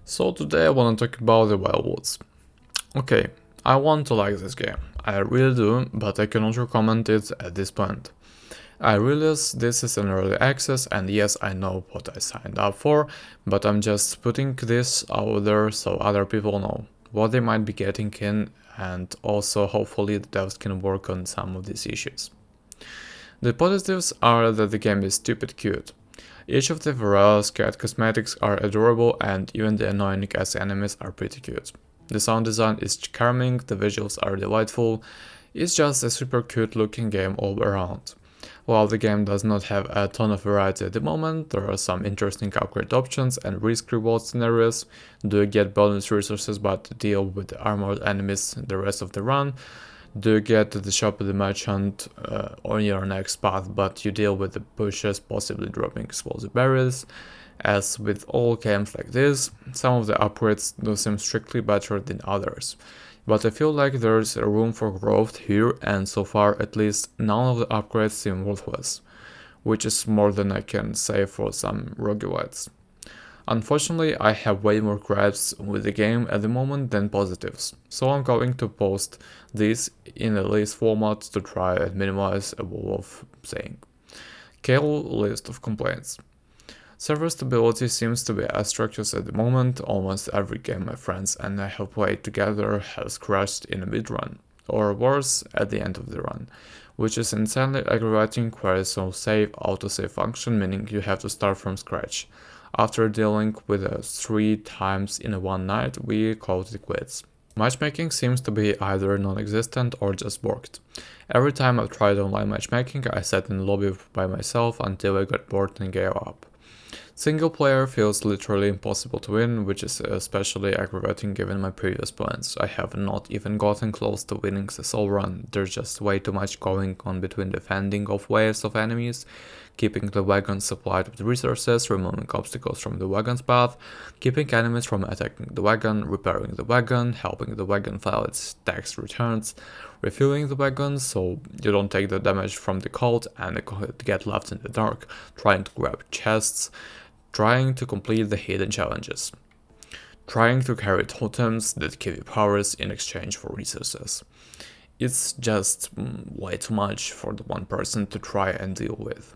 So today I want to talk about the Wildwoods. Okay, I want to like this game. I really do, but I cannot recommend it at this point. I realize this is an early access and yes, I know what I signed up for, but I'm just putting this out there so other people know what they might be getting in, and also hopefully the devs can work on some of these issues. The positives are that the game is stupid cute. Each of the various cat cosmetics are adorable and even the annoying ass enemies are pretty cute. The sound design is charming, the visuals are delightful, it's just a super cute looking game all around. While the game does not have a ton of variety at the moment, there are some interesting upgrade options and risk reward scenarios. Do you get bonus resources but deal with the armored enemies the rest of the run? Do you get to the shop of the merchant on your next path, but you deal with the bushes, possibly dropping explosive barrels? As with all games like this, some of the upgrades do seem strictly better than others. But I feel like there's a room for growth here, and so far at least none of the upgrades seem worthless, which is more than I can say for some roguelites. Unfortunately, I have way more gripes with the game at the moment than positives, so I'm going to post this in a list format to try and minimize a wall of saying. Kale list of complaints. Server stability seems to be atrocious at the moment. Almost every game my friends and I have played together has crashed in a mid-run, or worse, at the end of the run, which is insanely aggravating. There is no save autosave function, meaning you have to start from scratch. After dealing with it 3 times in one night, we called it quits. Matchmaking seems to be either non-existent or just worked. Every time I've tried online matchmaking, I sat in the lobby by myself until I got bored and gave up. Single player feels literally impossible to win, which is especially aggravating given my previous plans. I have not even gotten close to winning the solo run. There's just way too much going on between defending off waves of enemies, keeping the wagon supplied with resources, removing obstacles from the wagon's path, keeping enemies from attacking the wagon, repairing the wagon, helping the wagon file its tax returns, refueling the wagon so you don't take the damage from the cold and get left in the dark, trying to grab chests, trying to complete the hidden challenges, trying to carry totems that give you powers in exchange for resources. It's just way too much for the one person to try and deal with.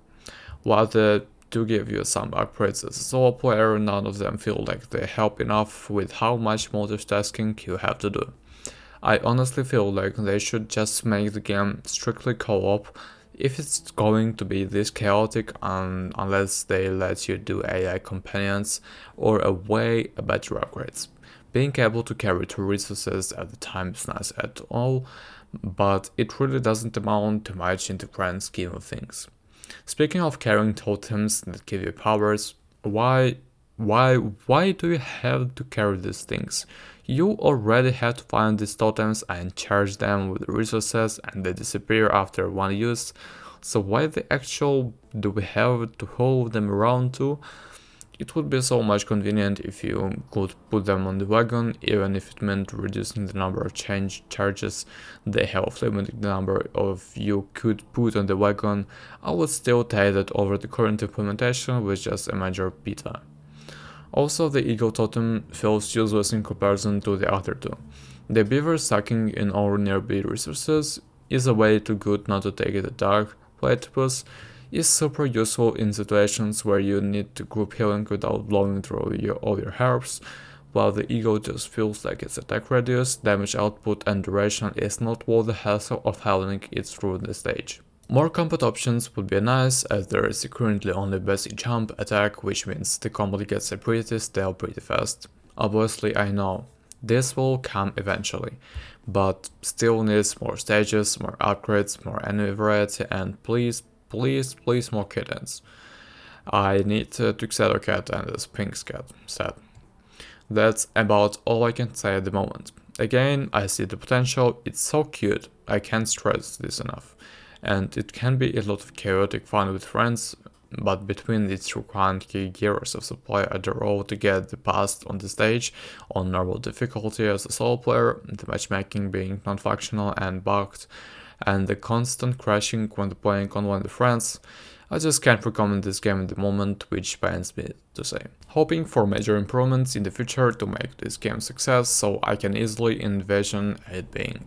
While they do give you some upgrades as a solo player, none of them feel like they help enough with how much multitasking you have to do. I honestly feel like they should just make the game strictly co-op if it's going to be this chaotic, unless they let you do AI companions or a way better upgrades. Being able to carry 2 resources at the time is nice at all, but it really doesn't amount to much in the grand scheme of things. Speaking of carrying totems that give you powers, why do you have to carry these things? You already have to find these totems and charge them with resources and they disappear after one use, so why the actual do we have to hold them around too? It would be so much convenient if you could put them on the wagon, even if it meant reducing the number of charges they have, limiting the number of you could put on the wagon. I would still take that over the current implementation with just a major beta. Also, the eagle totem feels useless in comparison to the other two. The beaver sucking in all nearby resources is a way too good not to take it. A dark platypus is super useful in situations where you need to group healing without blowing through all your herbs, while the eagle just feels like its attack radius, damage output and duration is not worth the hassle of handling it through the stage. More combat options would be nice, as there is currently only basic jump attack, which means the combo gets a pretty stale pretty fast. Obviously I know, this will come eventually, but still needs more stages, more upgrades, more enemy variety, and please more kittens. I need to Tuxedo Cat and a Sphinx Cat set. That's about all I can say at the moment. Again, I see the potential, it's so cute, I can't stress this enough. And it can be a lot of chaotic fun with friends, but between its required years of supply at the road to get the past on the stage on normal difficulty as a solo player, the matchmaking being non-functional and bugged, and the constant crashing when playing online with friends, I just can't recommend this game at the moment, which pains me to say. Hoping for major improvements in the future to make this game a success, so I can easily envision it being.